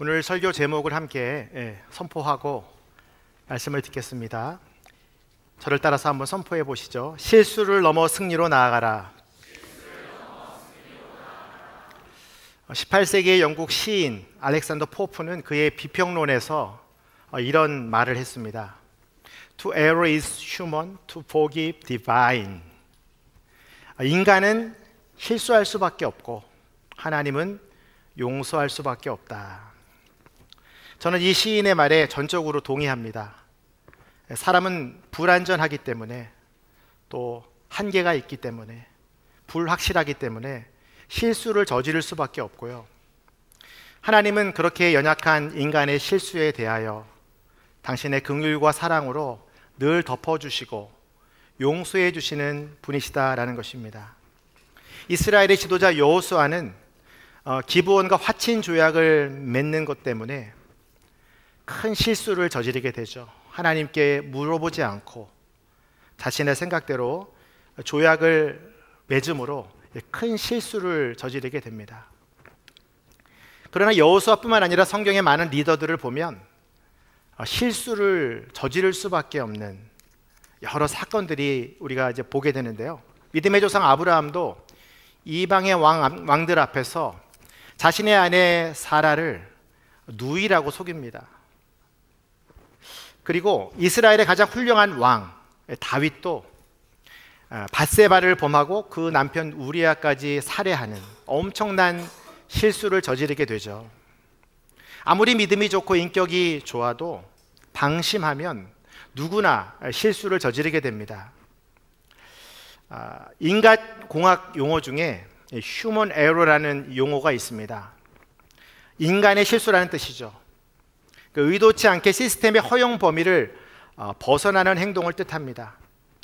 오늘 설교 제목을 함께 선포하고 말씀을 듣겠습니다. 저를 따라서 한번 선포해 보시죠. 실수를 넘어 승리로 나아가라. 18세기의 영국 시인 알렉산더 포프는 그의 비평론에서 이런 말을 했습니다. To err is human, to forgive divine. 인간은 실수할 수밖에 없고 하나님은 용서할 수밖에 없다. 저는 이 시인의 말에 전적으로 동의합니다. 사람은 불완전하기 때문에, 또 한계가 있기 때문에, 불확실하기 때문에 실수를 저지를 수밖에 없고요. 하나님은 그렇게 연약한 인간의 실수에 대하여 당신의 긍휼과 사랑으로 늘 덮어주시고 용서해 주시는 분이시다라는 것입니다. 이스라엘의 지도자 여호수아는 기브온과 화친 조약을 맺는 것 때문에 큰 실수를 저지르게 되죠. 하나님께 물어보지 않고 자신의 생각대로 조약을 맺음으로 큰 실수를 저지르게 됩니다. 그러나 여호수아뿐만 아니라 성경의 많은 리더들을 보면 실수를 저지를 수밖에 없는 여러 사건들이 우리가 이제 보게 되는데요. 믿음의 조상 아브라함도 이방의 왕들 앞에서 자신의 아내 사라를 누이라고 속입니다. 그리고 이스라엘의 가장 훌륭한 왕 다윗도 밧세바를 범하고 그 남편 우리아까지 살해하는 엄청난 실수를 저지르게 되죠. 아무리 믿음이 좋고 인격이 좋아도 방심하면 누구나 실수를 저지르게 됩니다. 인간공학 용어 중에 human error라는 용어가 있습니다. 인간의 실수라는 뜻이죠. 의도치 않게 시스템의 허용 범위를 벗어나는 행동을 뜻합니다.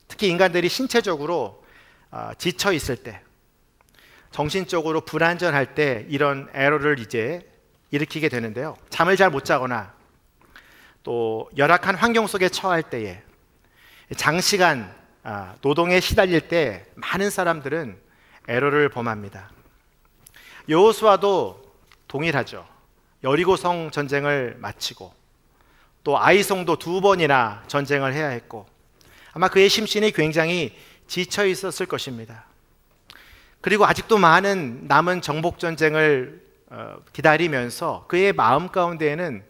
특히 인간들이 신체적으로 지쳐 있을 때, 정신적으로 불안전할 때 이런 에러를 이제 일으키게 되는데요. 잠을 잘 못 자거나 또 열악한 환경 속에 처할 때에, 장시간 노동에 시달릴 때 많은 사람들은 에러를 범합니다. 여호수아도 동일하죠. 여리고성 전쟁을 마치고 또 아이성도 2번이나 전쟁을 해야 했고 아마 그의 심신이 굉장히 지쳐 있었을 것입니다. 그리고 아직도 많은 남은 정복전쟁을 기다리면서 그의 마음 가운데에는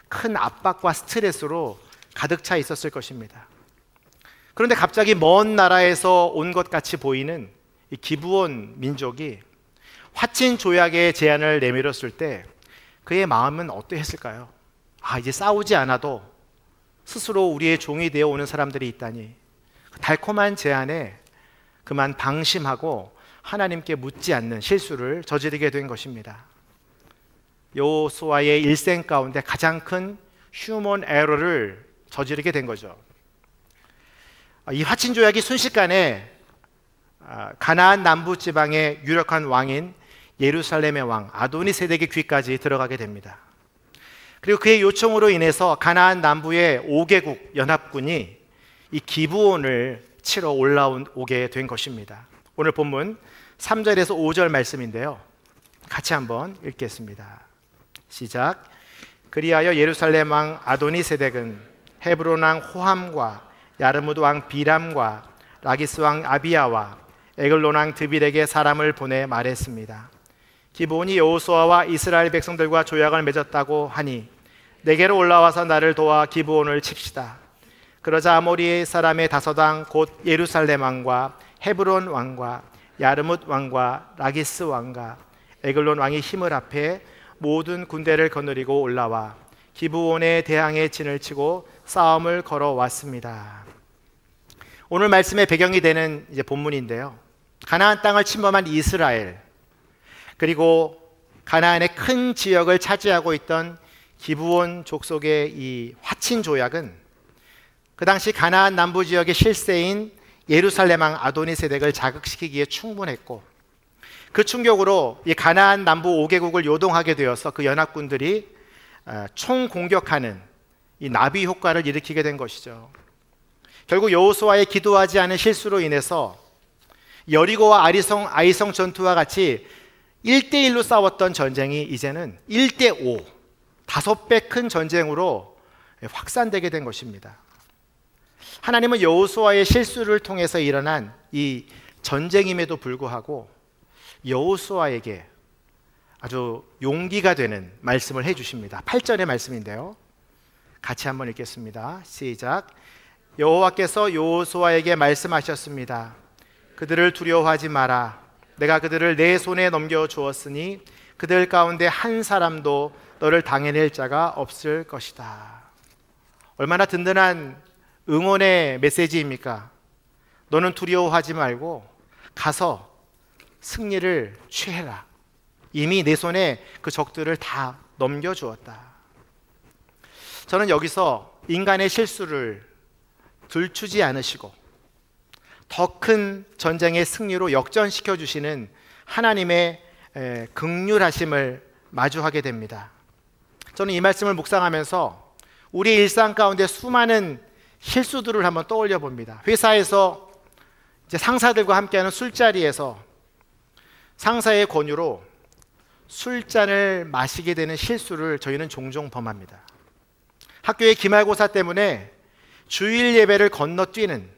큰 압박과 스트레스로 가득 차 있었을 것입니다. 그런데 갑자기 먼 나라에서 온 것 같이 보이는 이 기브온 민족이 화친 조약의 제안을 내밀었을 때 그의 마음은 어떠했을까요? 이제 싸우지 않아도 스스로 우리의 종이 되어 오는 사람들이 있다니. 달콤한 제안에 그만 방심하고 하나님께 묻지 않는 실수를 저지르게 된 것입니다. 여호수아의 일생 가운데 가장 큰 휴먼 에러를 저지르게 된 거죠. 이 화친 조약이 순식간에 가나안 남부 지방의 유력한 왕인 예루살렘의 왕 아도니세덱의 귀까지 들어가게 됩니다. 그리고 그의 요청으로 인해서 가나안 남부의 5개국 연합군이 이 기브온을 치러 올라오게 된 것입니다. 오늘 본문 3절에서 5절 말씀인데요. 같이 한번 읽겠습니다. 시작. 그리하여 예루살렘 왕 아도니세덱은 헤브론 왕 호함과 야르무드 왕 비람과 라기스 왕 아비야와 에글론 왕 드빌에게 사람을 보내 말했습니다. 기브온이 여호수아와 이스라엘 백성들과 조약을 맺었다고 하니 내게로 올라와서 나를 도와 기브온을 칩시다. 그러자 아모리 사람의 다섯왕 곧 예루살렘 왕과 헤브론 왕과 야르뭇 왕과 라기스 왕과 에글론 왕이 힘을 합해 모든 군대를 거느리고 올라와 기브온의 대항에 진을 치고 싸움을 걸어왔습니다. 오늘 말씀의 배경이 되는 이제 본문인데요. 가나안 땅을 침범한 이스라엘, 그리고 가나안의 큰 지역을 차지하고 있던 기브온 족속의 이 화친 조약은 그 당시 가나안 남부 지역의 실세인 예루살렘 왕 아도니세덱을 자극시키기에 충분했고, 그 충격으로 이 가나안 남부 5개국을 요동하게 되어서 그 연합군들이 총공격하는 이 나비 효과를 일으키게 된 것이죠. 결국 여호수아의 기도하지 않은 실수로 인해서 여리고와 아이성 전투와 같이 1대1로 싸웠던 전쟁이 이제는 1대5, 5배 큰 전쟁으로 확산되게 된 것입니다. 하나님은 여호수아의 실수를 통해서 일어난 이 전쟁임에도 불구하고 여호수아에게 아주 용기가 되는 말씀을 해주십니다. 8절의 말씀인데요, 같이 한번 읽겠습니다. 시작. 여호와께서 여호수아에게 말씀하셨습니다. 그들을 두려워하지 마라. 내가 그들을 내 손에 넘겨주었으니 그들 가운데 한 사람도 너를 당해낼 자가 없을 것이다. 얼마나 든든한 응원의 메시지입니까? 너는 두려워하지 말고 가서 승리를 취해라. 이미 내 손에 그 적들을 다 넘겨주었다. 저는 여기서 인간의 실수를 들추지 않으시고 더 큰 전쟁의 승리로 역전시켜 주시는 하나님의 긍휼하심을 마주하게 됩니다. 저는 이 말씀을 묵상하면서 우리 일상 가운데 수많은 실수들을 한번 떠올려 봅니다. 회사에서 이제 상사들과 함께하는 술자리에서 상사의 권유로 술잔을 마시게 되는 실수를 저희는 종종 범합니다. 학교의 기말고사 때문에 주일 예배를 건너뛰는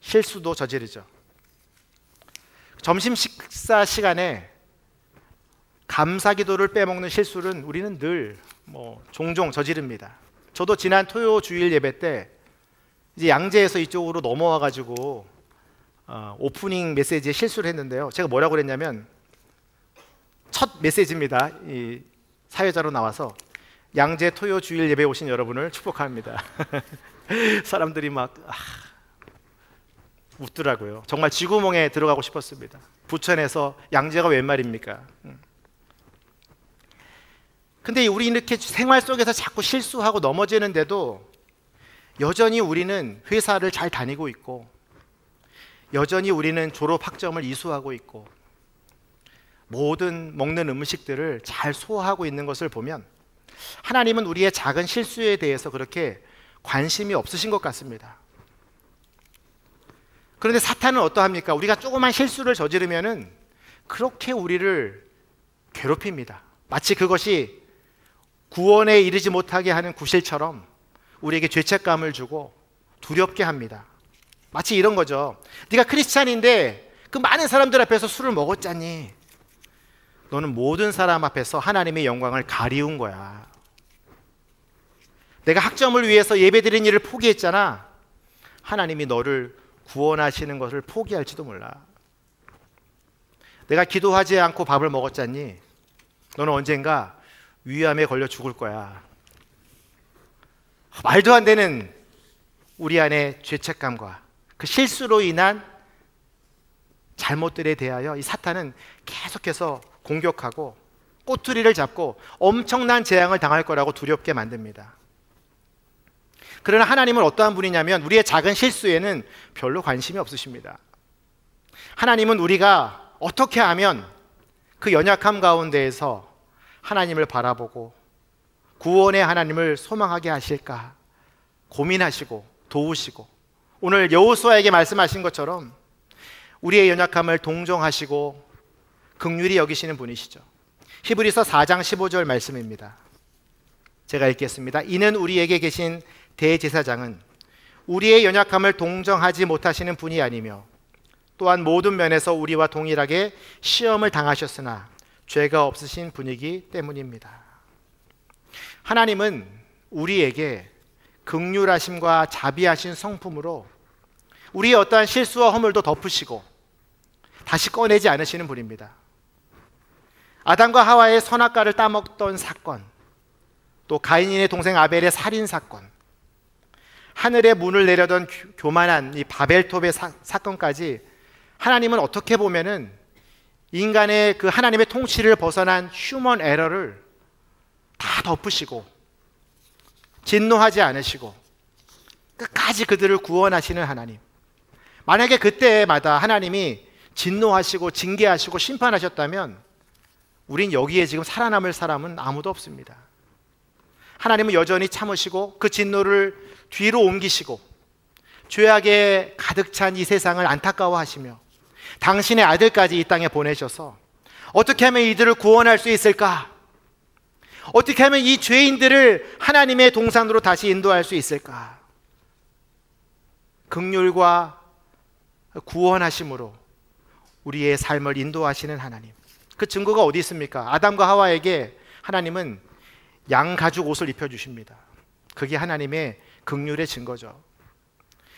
실수도 저지르죠. 점심 식사 시간에 감사기도를 빼먹는 실수는 우리는 늘 종종 저지릅니다. 저도 지난 토요 주일 예배 때 이제 양재에서 이쪽으로 넘어와 가지고 오프닝 메시지에 실수를 했는데요. 제가 뭐라고 그랬냐면, 첫 메시지입니다. 이 사회자로 나와서 양재 토요 주일 예배 오신 여러분을 축복합니다. 사람들이 막 웃더라고요. 정말 쥐구멍에 들어가고 싶었습니다. 부천에서 양재가 웬 말입니까? 근데 우리 이렇게 생활 속에서 자꾸 실수하고 넘어지는데도 여전히 우리는 회사를 잘 다니고 있고, 여전히 우리는 졸업 학점을 이수하고 있고, 모든 먹는 음식들을 잘 소화하고 있는 것을 보면 하나님은 우리의 작은 실수에 대해서 그렇게 관심이 없으신 것 같습니다. 그런데 사탄은 어떠합니까? 우리가 조그만 실수를 저지르면은 그렇게 우리를 괴롭힙니다. 마치 그것이 구원에 이르지 못하게 하는 구실처럼 우리에게 죄책감을 주고 두렵게 합니다. 마치 이런 거죠. 네가 크리스찬인데 그 많은 사람들 앞에서 술을 먹었잖니. 너는 모든 사람 앞에서 하나님의 영광을 가리운 거야. 내가 학점을 위해서 예배드린 일을 포기했잖아. 하나님이 너를 구원하시는 것을 포기할지도 몰라. 내가 기도하지 않고 밥을 먹었잖니. 너는 언젠가 위암에 걸려 죽을 거야. 말도 안 되는 우리 안에 죄책감과 그 실수로 인한 잘못들에 대하여 이 사탄은 계속해서 공격하고 꼬투리를 잡고 엄청난 재앙을 당할 거라고 두렵게 만듭니다. 그러나 하나님은 어떠한 분이냐면 우리의 작은 실수에는 별로 관심이 없으십니다. 하나님은 우리가 어떻게 하면 그 연약함 가운데에서 하나님을 바라보고 구원의 하나님을 소망하게 하실까 고민하시고 도우시고, 오늘 여호수아에게 말씀하신 것처럼 우리의 연약함을 동정하시고 긍휼히 여기시는 분이시죠. 히브리서 4장 15절 말씀입니다. 제가 읽겠습니다. 이는 우리에게 계신 대제사장은 우리의 연약함을 동정하지 못하시는 분이 아니며 또한 모든 면에서 우리와 동일하게 시험을 당하셨으나 죄가 없으신 분이기 때문입니다. 하나님은 우리에게 긍휼하심과 자비하신 성품으로 우리의 어떠한 실수와 허물도 덮으시고 다시 꺼내지 않으시는 분입니다. 아담과 하와의 선악과를 따먹던 사건, 또 가인의 동생 아벨의 살인 사건, 하늘의 문을 내려던 교만한 이 바벨탑의 사건까지 하나님은 어떻게 보면은 인간의 그 하나님의 통치를 벗어난 휴먼 에러를 다 덮으시고 진노하지 않으시고 끝까지 그들을 구원하시는 하나님. 만약에 그때마다 하나님이 진노하시고 징계하시고 심판하셨다면 우린 여기에 지금 살아남을 사람은 아무도 없습니다. 하나님은 여전히 참으시고 그 진노를 뒤로 옮기시고 죄악에 가득 찬 이 세상을 안타까워하시며 당신의 아들까지 이 땅에 보내셔서 어떻게 하면 이들을 구원할 수 있을까? 어떻게 하면 이 죄인들을 하나님의 동산으로 다시 인도할 수 있을까? 긍휼과 구원하심으로 우리의 삶을 인도하시는 하나님. 그 증거가 어디 있습니까? 아담과 하와에게 하나님은 양 가죽 옷을 입혀주십니다. 그게 하나님의 긍휼의 증거죠.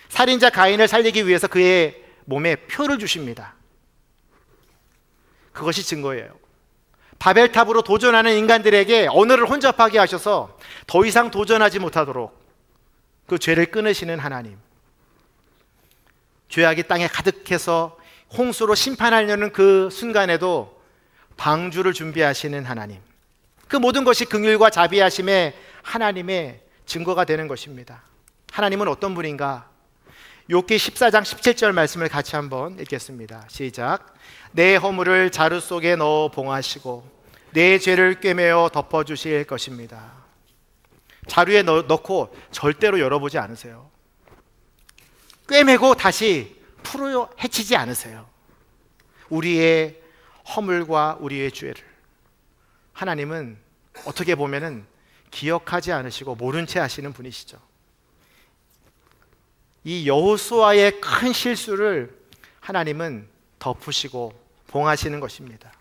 살인자 가인을 살리기 위해서 그의 몸에 표를 주십니다. 그것이 증거예요. 바벨탑으로 도전하는 인간들에게 언어를 혼잡하게 하셔서 더 이상 도전하지 못하도록 그 죄를 끊으시는 하나님. 죄악이 땅에 가득해서 홍수로 심판하려는 그 순간에도 방주를 준비하시는 하나님. 그 모든 것이 긍휼과 자비하심의 하나님의 증거가 되는 것입니다. 하나님은 어떤 분인가? 욥기 14장 17절 말씀을 같이 한번 읽겠습니다. 시작. 내 허물을 자루 속에 넣어 봉하시고 내 죄를 꿰매어 덮어주실 것입니다. 자루에 넣고 절대로 열어보지 않으세요. 꿰매고 다시 풀어 헤치지 않으세요. 우리의 허물과 우리의 죄를 하나님은 어떻게 보면은 기억하지 않으시고 모른 채 하시는 분이시죠. 이 여호수아의 큰 실수를 하나님은 덮으시고 봉하시는 것입니다.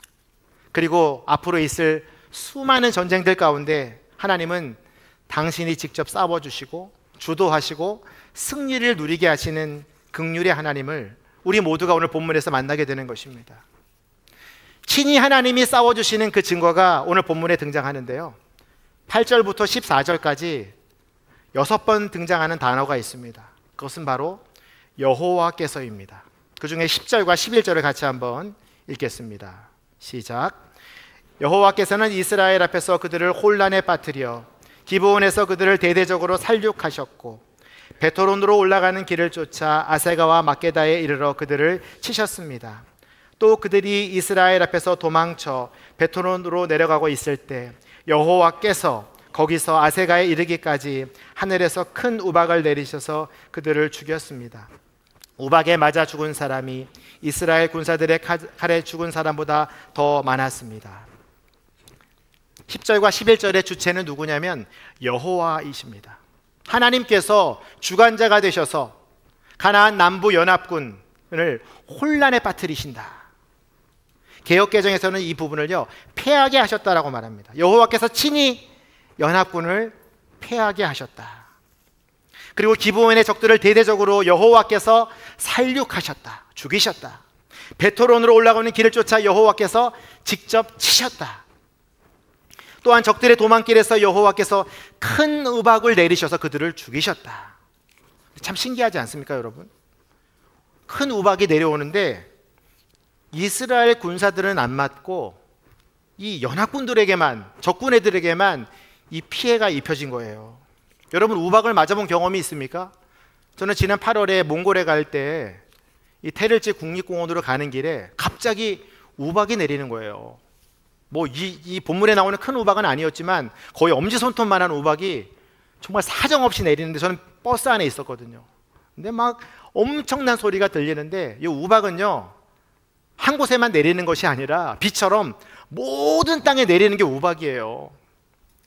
그리고 앞으로 있을 수많은 전쟁들 가운데 하나님은 당신이 직접 싸워주시고 주도하시고 승리를 누리게 하시는 긍휼의 하나님을 우리 모두가 오늘 본문에서 만나게 되는 것입니다. 친히 하나님이 싸워주시는 그 증거가 오늘 본문에 등장하는데요, 8절부터 14절까지 6번 등장하는 단어가 있습니다. 그것은 바로 여호와께서입니다. 그 중에 10절과 11절을 같이 한번 읽겠습니다. 시작. 여호와께서는 이스라엘 앞에서 그들을 혼란에 빠뜨려 기브온에서 그들을 대대적으로 살육하셨고 베토론으로 올라가는 길을 쫓아 아세가와 막게다에 이르러 그들을 치셨습니다. 또 그들이 이스라엘 앞에서 도망쳐 베토론으로 내려가고 있을 때 여호와께서 거기서 아세가에 이르기까지 하늘에서 큰 우박을 내리셔서 그들을 죽였습니다. 우박에 맞아 죽은 사람이 이스라엘 군사들의 칼에 죽은 사람보다 더 많았습니다. 10절과 11절의 주체는 누구냐면 여호와이십니다. 하나님께서 주관자가 되셔서 가나안 남부 연합군을 혼란에 빠뜨리신다. 개역개정에서는 이 부분을요 패하게 하셨다라고 말합니다. 여호와께서 친히 연합군을 패하게 하셨다. 그리고 기브온의 적들을 대대적으로 여호와께서 살육하셨다, 죽이셨다. 베토론으로 올라가는 길을 쫓아 여호와께서 직접 치셨다. 또한 적들의 도망길에서 여호와께서 큰 우박을 내리셔서 그들을 죽이셨다. 참 신기하지 않습니까, 여러분? 큰 우박이 내려오는데 이스라엘 군사들은 안 맞고 이 연합군들에게만, 적군 애들에게만 이 피해가 입혀진 거예요. 여러분, 우박을 맞아본 경험이 있습니까? 저는 지난 8월에 몽골에 갈 때 이 테를지 국립공원으로 가는 길에 갑자기 우박이 내리는 거예요. 뭐 이 본문에 나오는 큰 우박은 아니었지만 거의 엄지손톱만한 우박이 정말 사정없이 내리는데 저는 버스 안에 있었거든요. 근데 막 엄청난 소리가 들리는데 이 우박은요 한 곳에만 내리는 것이 아니라 비처럼 모든 땅에 내리는 게 우박이에요.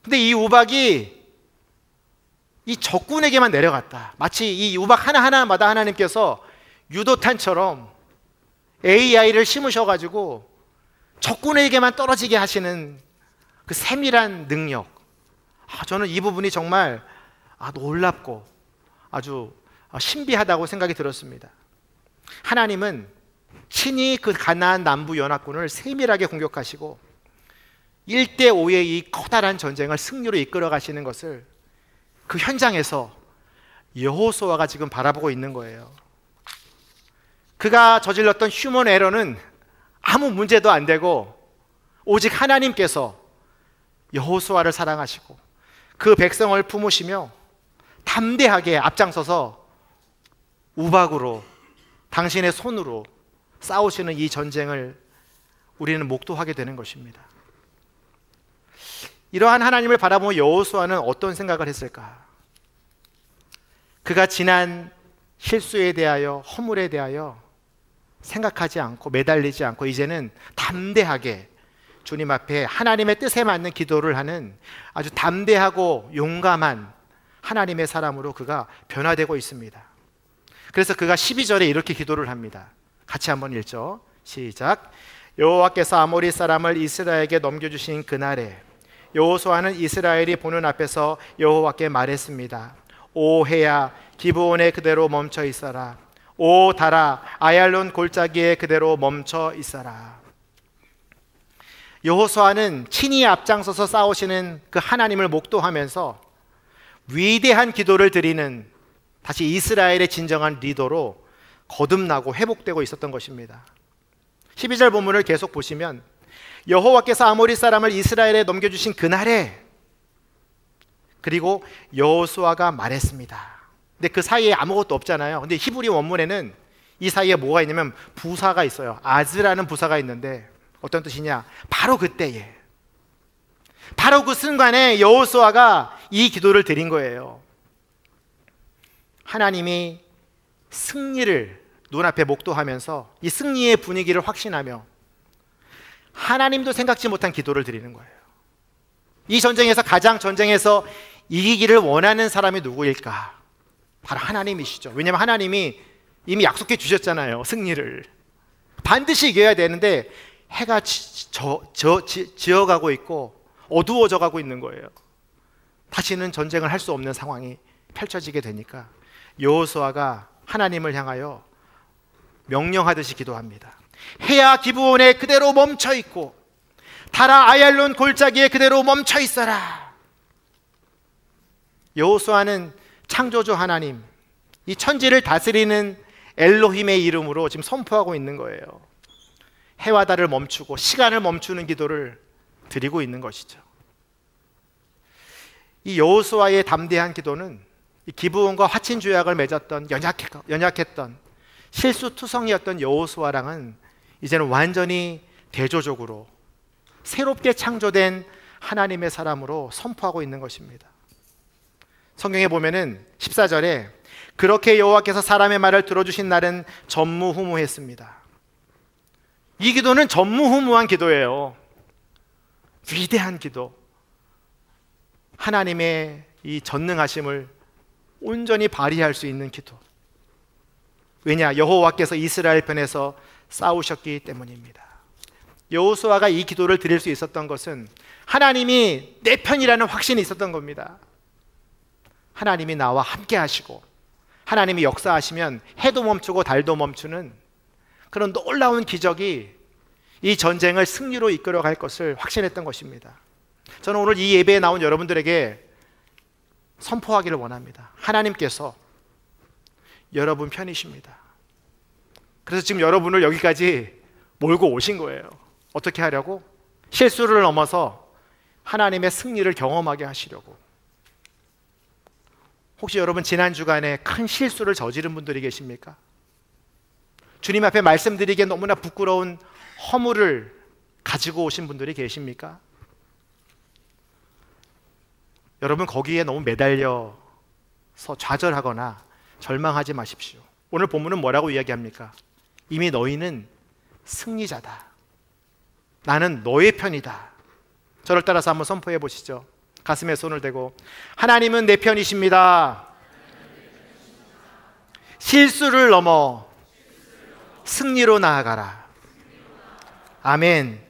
근데 이 우박이 이 적군에게만 내려갔다. 마치 이 우박 하나하나마다 하나님께서 유도탄처럼 AI를 심으셔가지고 적군에게만 떨어지게 하시는 그 세밀한 능력. 저는 이 부분이 정말 놀랍고 아주 신비하다고 생각이 들었습니다. 하나님은 친히 그 가나안 남부 연합군을 세밀하게 공격하시고 1대5의 이 커다란 전쟁을 승리로 이끌어 가시는 것을 그 현장에서 여호수아가 지금 바라보고 있는 거예요. 그가 저질렀던 휴먼 에러는 아무 문제도 안 되고 오직 하나님께서 여호수아를 사랑하시고 그 백성을 품으시며 담대하게 앞장서서 우박으로 당신의 손으로 싸우시는 이 전쟁을 우리는 목도하게 되는 것입니다. 이러한 하나님을 바라보며 여호수아는 어떤 생각을 했을까? 그가 지난 실수에 대하여, 허물에 대하여 생각하지 않고 매달리지 않고 이제는 담대하게 주님 앞에 하나님의 뜻에 맞는 기도를 하는 아주 담대하고 용감한 하나님의 사람으로 그가 변화되고 있습니다. 그래서 그가 12절에 이렇게 기도를 합니다. 같이 한번 읽죠. 시작. 여호와께서 아모리 사람을 이스라엘에게 넘겨주신 그날에 여호수아는 이스라엘이 보는 앞에서 여호와께 말했습니다. 오 해야 기브온에 그대로 멈춰 있어라. 오 달아 아얄론 골짜기에 그대로 멈춰 있어라. 여호수아는 친히 앞장서서 싸우시는 그 하나님을 목도하면서 위대한 기도를 드리는 다시 이스라엘의 진정한 리더로 거듭나고 회복되고 있었던 것입니다. 12절 본문을 계속 보시면 여호와께서 아모리 사람을 이스라엘에 넘겨주신 그날에, 그리고 여호수아가 말했습니다. 근데 그 사이에 아무것도 없잖아요. 근데 히브리 원문에는 이 사이에 뭐가 있냐면 부사가 있어요. 아즈라는 부사가 있는데 어떤 뜻이냐? 바로 그때에, 바로 그 순간에 여호수아가 이 기도를 드린 거예요. 하나님이 승리를 눈앞에 목도하면서 이 승리의 분위기를 확신하며 하나님도 생각지 못한 기도를 드리는 거예요. 이 전쟁에서 가장 전쟁에서 이기기를 원하는 사람이 누구일까? 바로 하나님이시죠. 왜냐하면 하나님이 이미 약속해 주셨잖아요. 승리를 반드시 이겨야 되는데 해가 지어가고 있고 어두워져 가고 있는 거예요. 다시는 전쟁을 할 수 없는 상황이 펼쳐지게 되니까 여호수아가 하나님을 향하여 명령하듯이 기도합니다. 해야 기브온에 그대로 멈춰 있고 달아 아얄론 골짜기에 그대로 멈춰 있어라. 여호수아는 창조주 하나님, 이 천지를 다스리는 엘로힘의 이름으로 지금 선포하고 있는 거예요. 해와 달을 멈추고 시간을 멈추는 기도를 드리고 있는 것이죠. 이 여호수아의 담대한 기도는 이 기브온과 화친 조약을 맺었던 연약했던 실수투성이었던 여호수아랑은 이제는 완전히 대조적으로 새롭게 창조된 하나님의 사람으로 선포하고 있는 것입니다. 성경에 보면은 14절에 그렇게 여호와께서 사람의 말을 들어주신 날은 전무후무했습니다. 이 기도는 전무후무한 기도예요. 위대한 기도. 하나님의 이 전능하심을 온전히 발휘할 수 있는 기도. 왜냐? 여호와께서 이스라엘 편에서 싸우셨기 때문입니다. 여호수아가 이 기도를 드릴 수 있었던 것은 하나님이 내 편이라는 확신이 있었던 겁니다. 하나님이 나와 함께 하시고 하나님이 역사하시면 해도 멈추고 달도 멈추는 그런 놀라운 기적이 이 전쟁을 승리로 이끌어갈 것을 확신했던 것입니다. 저는 오늘 이 예배에 나온 여러분들에게 선포하기를 원합니다. 하나님께서 여러분 편이십니다. 그래서 지금 여러분을 여기까지 몰고 오신 거예요. 어떻게 하려고? 실수를 넘어서 하나님의 승리를 경험하게 하시려고. 혹시 여러분 지난 주간에 큰 실수를 저지른 분들이 계십니까? 주님 앞에 말씀드리기에 너무나 부끄러운 허물을 가지고 오신 분들이 계십니까? 여러분 거기에 너무 매달려서 좌절하거나 절망하지 마십시오. 오늘 본문은 뭐라고 이야기합니까? 이미 너희는 승리자다. 나는 너의 편이다. 저를 따라서 한번 선포해 보시죠. 가슴에 손을 대고 하나님은 내 편이십니다. 실수를 넘어 승리로 나아가라. 아멘.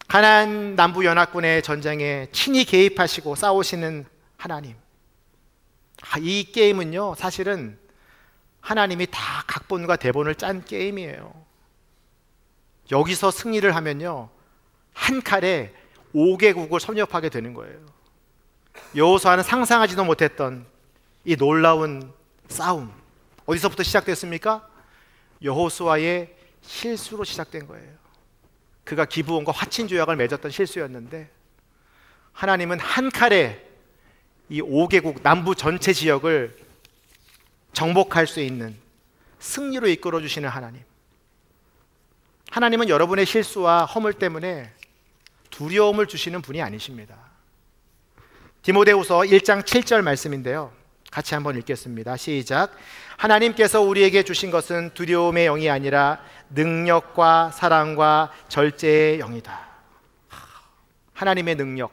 가나안 남부 연합군의 전쟁에 친히 개입하시고 싸우시는 하나님. 이 게임은요, 사실은 하나님이 다 각본과 대본을 짠 게임이에요. 여기서 승리를 하면요, 한 칼에 5개국을 섭렵하게 되는 거예요. 여호수아는 상상하지도 못했던 이 놀라운 싸움, 어디서부터 시작됐습니까? 여호수아의 실수로 시작된 거예요. 그가 기브온과 화친 조약을 맺었던 실수였는데 하나님은 한 칼에 이 5개국 남부 전체 지역을 정복할 수 있는 승리로 이끌어 주시는 하나님. 하나님은 여러분의 실수와 허물 때문에 두려움을 주시는 분이 아니십니다. 디모데후서 1장 7절 말씀인데요, 같이 한번 읽겠습니다. 시작. 하나님께서 우리에게 주신 것은 두려움의 영이 아니라 능력과 사랑과 절제의 영이다. 하나님의 능력,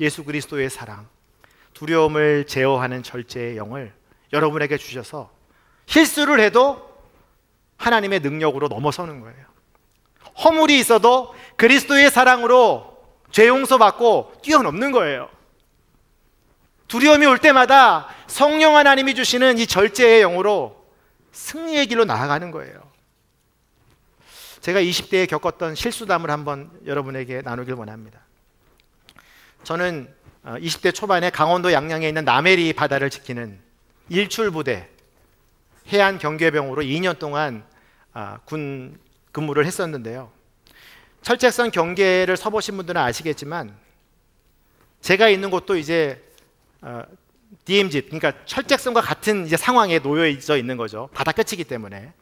예수 그리스도의 사랑, 두려움을 제어하는 절제의 영을 여러분에게 주셔서 실수를 해도 하나님의 능력으로 넘어서는 거예요. 허물이 있어도 그리스도의 사랑으로 죄 용서받고 뛰어넘는 거예요. 두려움이 올 때마다 성령 하나님이 주시는 이 절제의 영으로 승리의 길로 나아가는 거예요. 제가 20대에 겪었던 실수담을 한번 여러분에게 나누길 원합니다. 저는 20대 초반에 강원도 양양에 있는 남해리 바다를 지키는 일출부대 해안 경계병으로 2년 동안 군 근무를 했었는데요. 철책선 경계를 서보신 분들은 아시겠지만 제가 있는 곳도 이제 DMZ, 그러니까 철책선과 같은 이제 상황에 놓여져 있는 거죠. 바다 끝이기 때문에.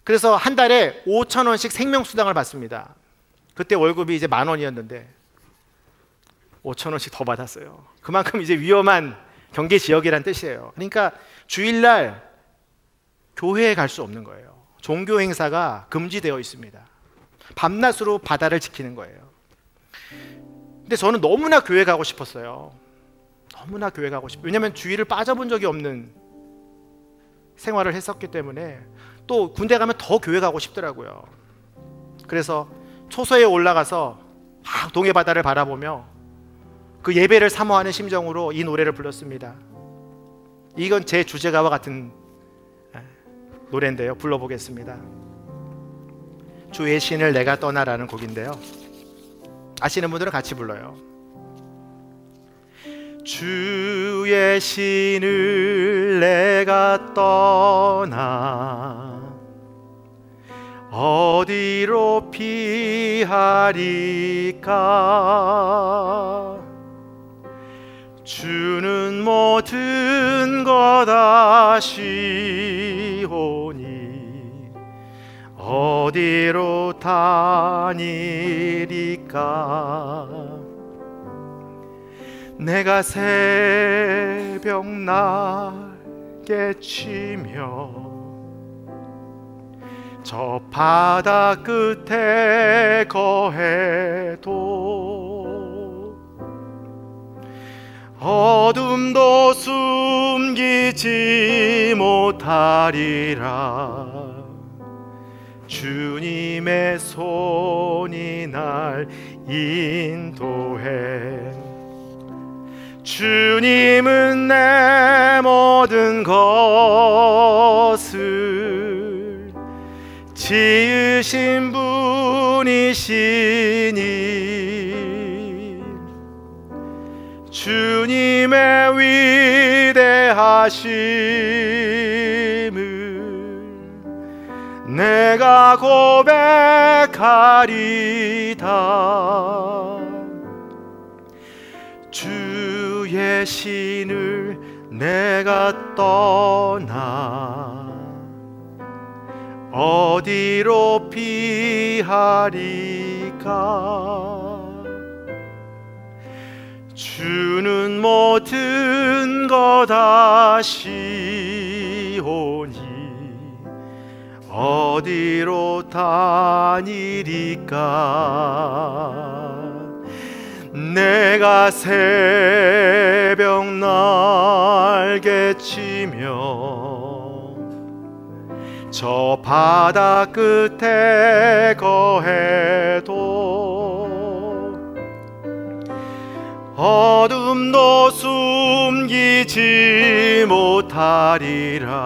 그래서 한 달에 5,000원씩 생명수당을 받습니다. 그때 월급이 이제 10,000원이었는데 5,000원씩 더 받았어요. 그만큼 이제 위험한 경계 지역이란 뜻이에요. 그러니까 주일날 교회에 갈 수 없는 거예요. 종교 행사가 금지되어 있습니다. 밤낮으로 바다를 지키는 거예요. 근데 저는 너무나 교회 가고 싶었어요. 너무나 교회 가고 싶어요. 왜냐하면 주일을 빠져본 적이 없는 생활을 했었기 때문에 또 군대 가면 더 교회 가고 싶더라고요. 그래서 초소에 올라가서 동해 바다를 바라보며 그 예배를 사모하는 심정으로 이 노래를 불렀습니다. 이건 제 주제가와 같은 노래인데요. 불러보겠습니다. 주의 신을 내가 떠나라는 곡인데요. 아시는 분들은 같이 불러요. 주의 신을 내가 떠나 어디로 피하리까 주는 모든 것 아시오니 어디로 다니리까 내가 새벽 날개 치며 저 바다 끝에 거해도 어둠도 숨기지 못하리라 주님의 손이 날 인도해 주님은 내 모든 것을 지으신 분이시니 주님의 위대하심을 내가 고백하리다 주의 신을 내가 떠나 어디로 피하리까 주는 모든 것 아시오니 어디로 다니리까 내가 새벽 날개 치며 저 바다 끝에 거해도 어둠도 숨기지 못하리라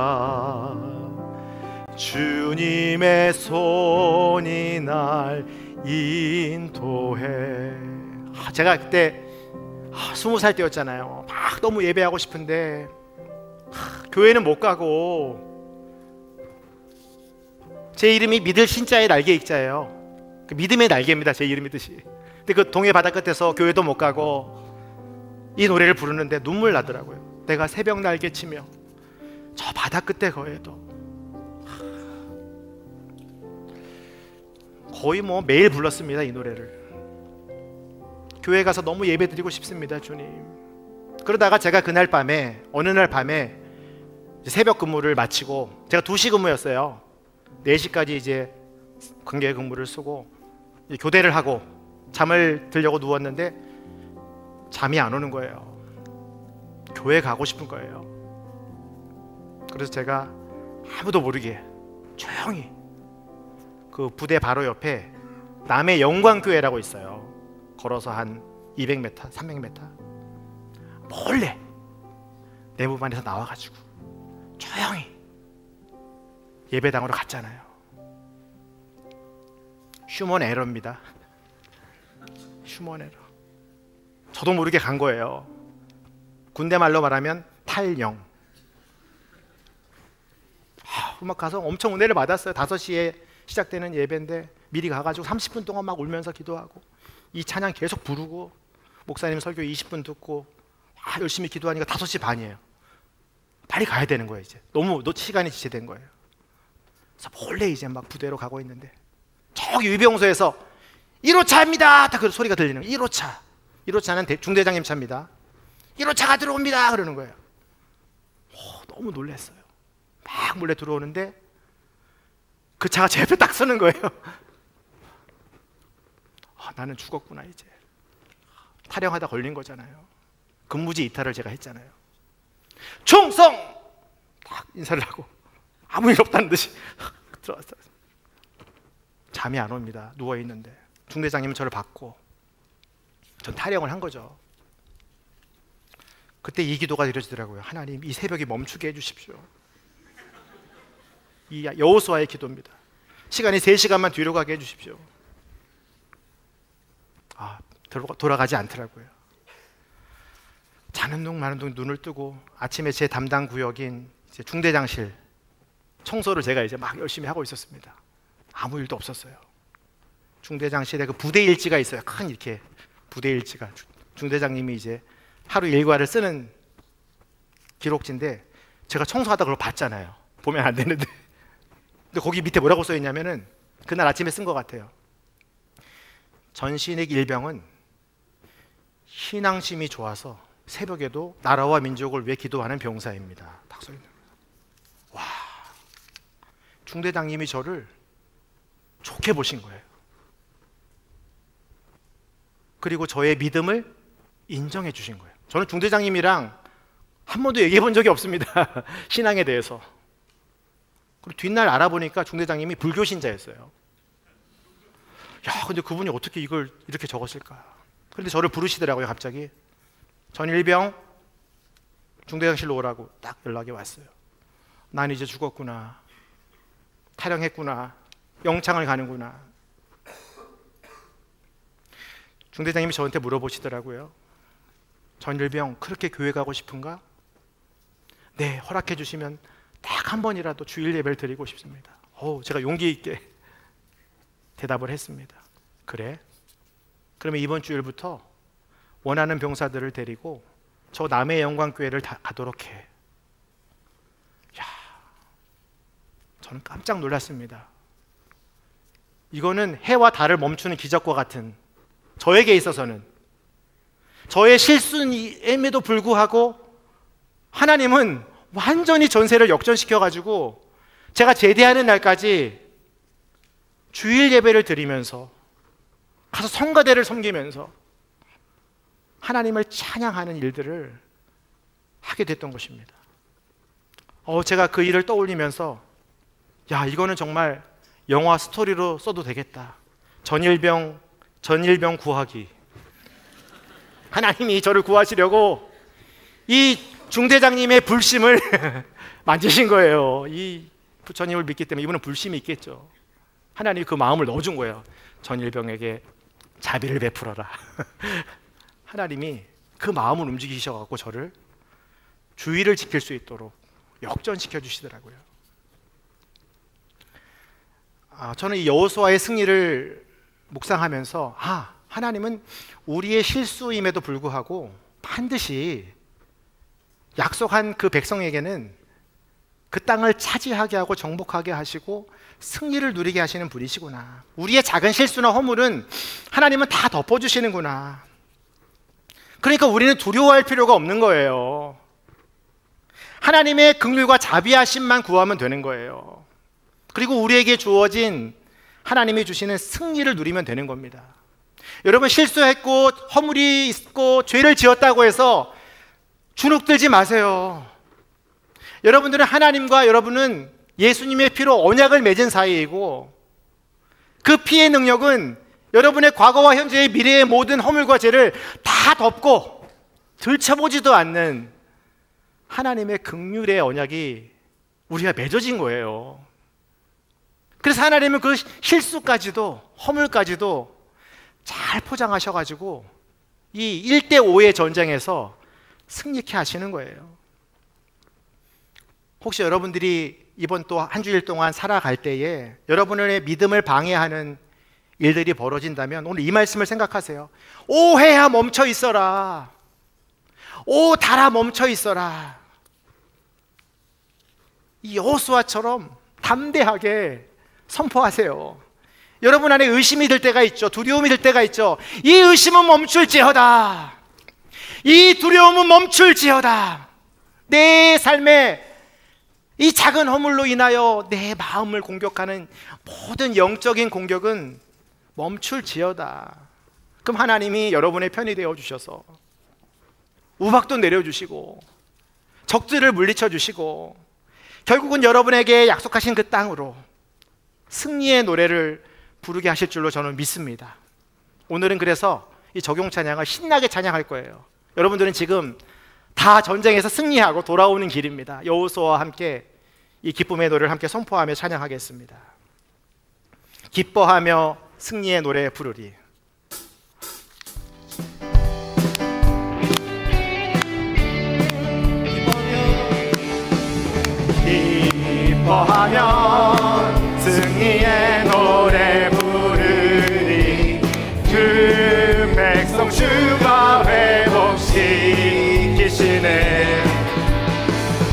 주님의 손이 날 인도해. 제가 그때 20살 때였잖아요. 막 너무 예배하고 싶은데 교회는 못 가고 제 이름이 믿을 신자의 날개 익자예요. 그 믿음의 날개입니다. 제 이름의 뜻이. 근데 그 동해 바다 끝에서 교회도 못 가고 이 노래를 부르는데 눈물 나더라고요. 내가 새벽 날개 치며 저 바다 끝에 거해도 거의 뭐 매일 불렀습니다. 이 노래를. 교회 가서 너무 예배 드리고 싶습니다. 주님 그러다가 제가 그날 밤에, 어느 날 밤에 새벽 근무를 마치고, 제가 2시 근무였어요. 4시까지 이제 관계 근무를 쓰고 교대를 하고 잠을 들려고 누웠는데 잠이 안 오는 거예요. 교회 가고 싶은 거예요. 그래서 제가 아무도 모르게 조용히 그 부대 바로 옆에 남해 영광교회라고 있어요. 걸어서 한 200m, 300m 몰래 내무반에서 나와가지고 조용히 예배당으로 갔잖아요. 휴먼 에러입니다. 휴먼 에러. 저도 모르게 간 거예요. 군대 말로 말하면 탈영. 막 가서 엄청 은혜를 받았어요. 5시에 시작되는 예배인데 미리 가가지고 30분 동안 막 울면서 기도하고 이 찬양 계속 부르고 목사님 설교 20분 듣고 열심히 기도하니까 5시 반이에요. 빨리 가야 되는 거예요. 이제 너무 시간이 지체된 거예요. 그래서 몰래 이제 막 부대로 가고 있는데 저기 위병소에서 1호차입니다 딱 그 소리가 들리는 거예요. 1호차. 1호차는 중대장님 차입니다. 1호차가 들어옵니다 그러는 거예요. 너무 놀랐어요. 막 몰래 들어오는데 그 차가 제 옆에 딱 서는 거예요. 나는 죽었구나. 이제 탈영하다 걸린 거잖아요. 근무지 이탈을 제가 했잖아요. 충성! 딱 인사를 하고 아무 일 없다는 듯이 들어왔어요. 잠이 안 옵니다. 누워있는데 중대장님은 저를 받고 전 탈영을 한 거죠. 그때 이 기도가 드려지더라고요. 하나님, 이 새벽이 멈추게 해주십시오. 이 여호수아의 기도입니다. 시간이 3시간만 뒤로 가게 해주십시오. 돌아가지 않더라고요. 자는 둥 마는 둥 눈을 뜨고 아침에 제 담당 구역인 이제 중대장실 청소를 제가 이제 막 열심히 하고 있었습니다. 아무 일도 없었어요. 중대장실에 그 부대 일지가 있어요. 큰 이렇게 부대 일지가. 중대장님이 이제 하루 일과를 쓰는 기록지인데 제가 청소하다 그걸 봤잖아요. 보면 안 되는데. 근데 거기 밑에 뭐라고 써 있냐면은 그날 아침에 쓴 것 같아요. 전신익 일병은 신앙심이 좋아서 새벽에도 나라와 민족을 위해 기도하는 병사입니다. 딱 써 있는 거예요. 와, 중대장님이 저를 좋게 보신 거예요. 그리고 저의 믿음을 인정해 주신 거예요. 저는 중대장님이랑 한 번도 얘기해 본 적이 없습니다. 신앙에 대해서. 그리고 뒷날 알아보니까 중대장님이 불교신자였어요. 근데 그분이 어떻게 이걸 이렇게 적었을까? 그런데 저를 부르시더라고요. 갑자기 전일병 중대장실로 오라고 딱 연락이 왔어요. 난 이제 죽었구나. 탈영했구나. 영창을 가는구나. 중대장님이 저한테 물어보시더라고요. 전일병 그렇게 교회 가고 싶은가? 네, 허락해 주시면 딱 한 번이라도 주일 예배를 드리고 싶습니다. 제가 용기 있게 대답을 했습니다. 그래? 그러면 이번 주일부터 원하는 병사들을 데리고 저 남해 영광교회를 가도록 해. 저는 깜짝 놀랐습니다. 이거는 해와 달을 멈추는 기적과 같은, 저에게 있어서는 저의 실수임에도 불구하고 하나님은 완전히 전세를 역전시켜가지고 제가 제대하는 날까지 주일 예배를 드리면서 가서 성가대를 섬기면서 하나님을 찬양하는 일들을 하게 됐던 것입니다. 제가 그 일을 떠올리면서 이거는 정말 영화 스토리로 써도 되겠다. 전일병 구하기. 하나님이 저를 구하시려고 이 중대장님의 불심을 만지신 거예요. 이 부처님을 믿기 때문에 이분은 불심이 있겠죠. 하나님이 그 마음을 넣어준 거예요. 전일병에게 자비를 베풀어라. 하나님이 그 마음을 움직이셔갖고 저를 주의를 지킬 수 있도록 역전시켜 주시더라고요. 저는 이 여호수아의 승리를 묵상하면서 하나님은 우리의 실수임에도 불구하고 반드시 약속한 그 백성에게는 그 땅을 차지하게 하고 정복하게 하시고 승리를 누리게 하시는 분이시구나. 우리의 작은 실수나 허물은 하나님은 다 덮어주시는구나. 그러니까 우리는 두려워할 필요가 없는 거예요. 하나님의 긍휼과 자비하심만 구하면 되는 거예요. 그리고 우리에게 주어진 하나님이 주시는 승리를 누리면 되는 겁니다. 여러분, 실수했고 허물이 있고 죄를 지었다고 해서 주눅들지 마세요. 여러분들은 하나님과 여러분은 예수님의 피로 언약을 맺은 사이이고, 그 피의 능력은 여러분의 과거와 현재의 미래의 모든 허물과 죄를 다 덮고 들춰보지도 않는 하나님의 긍휼의 언약이 우리가 맺어진 거예요. 그래서 하나님은 그 실수까지도 허물까지도 잘 포장하셔가지고 이 1대5의 전쟁에서 승리케 하시는 거예요. 혹시 여러분들이 이번 또 한 주일 동안 살아갈 때에 여러분의 믿음을 방해하는 일들이 벌어진다면 오늘 이 말씀을 생각하세요. 오 해야 멈춰 있어라. 오 달아 멈춰 있어라. 이 여호수아처럼 담대하게 선포하세요. 여러분 안에 의심이 들 때가 있죠. 두려움이 들 때가 있죠. 이 의심은 멈출지어다. 이 두려움은 멈출지어다. 내 삶에 이 작은 허물로 인하여 내 마음을 공격하는 모든 영적인 공격은 멈출지어다. 그럼 하나님이 여러분의 편이 되어 주셔서 우박도 내려주시고 적들을 물리쳐 주시고 결국은 여러분에게 약속하신 그 땅으로 승리의 노래를 부르게 하실 줄로 저는 믿습니다. 오늘은 그래서 이 적용 찬양을 신나게 찬양할 거예요. 여러분들은 지금 다 전쟁에서 승리하고 돌아오는 길입니다. 여호수아와 함께 이 기쁨의 노래를 함께 선포하며 찬양하겠습니다. 기뻐하며 승리의 노래 부르리. 기뻐하며 승리의 노래 부르리. 그 백성 주가 회복시키시네.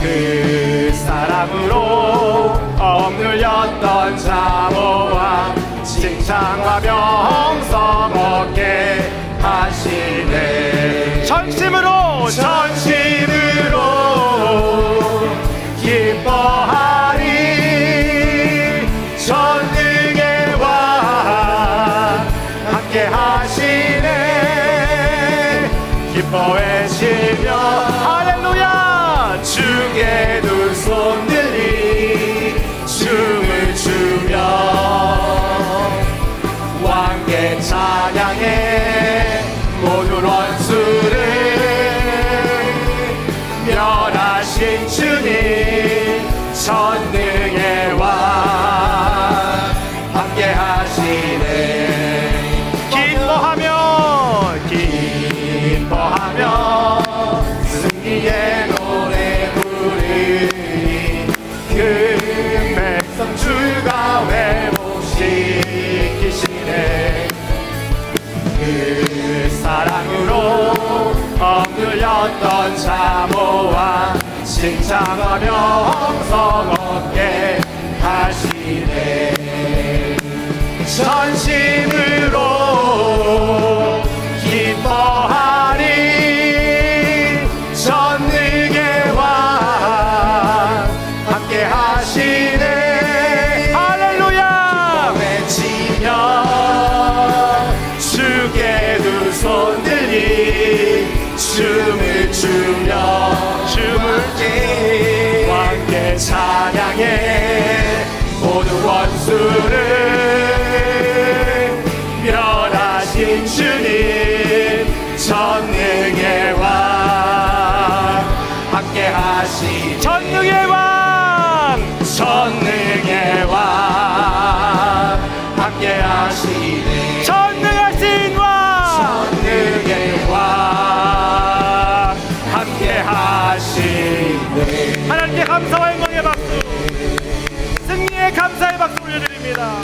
그 사람으로 억눌렸던 자모와 칭찬하며 영성 얻게 하시네. 전심으로 기뻐하리. 전능의 왕 함께 하시네. 기뻐 외치며 할렐루야. 주께 두 손 들이 춤을 추며 왕께 찬양해. 모든 원수를 멸하신 주님 전능의 왕 함께 하시네. 기뻐하며 승리의 노래 부르리. 그 백성 주가 회복시키시네. 그 사랑으로 억눌렸던 자모와 칭찬하며 영성 얻게 하시네. 전심으로 기뻐하리. 전능의 왕 함께 하시네. 할렐루야. 외치며 주께 두 손 들이 춤을 추며 왕께 찬양해. 모든 원수를 멸하신 주님 전능의 왕 함께 하시. 전능의 왕 함께 하시네. 전능의 왕 함께 하시네. 하나님께 감사와 영광의 박수, 승리의 감사의 박수 올려드립니다.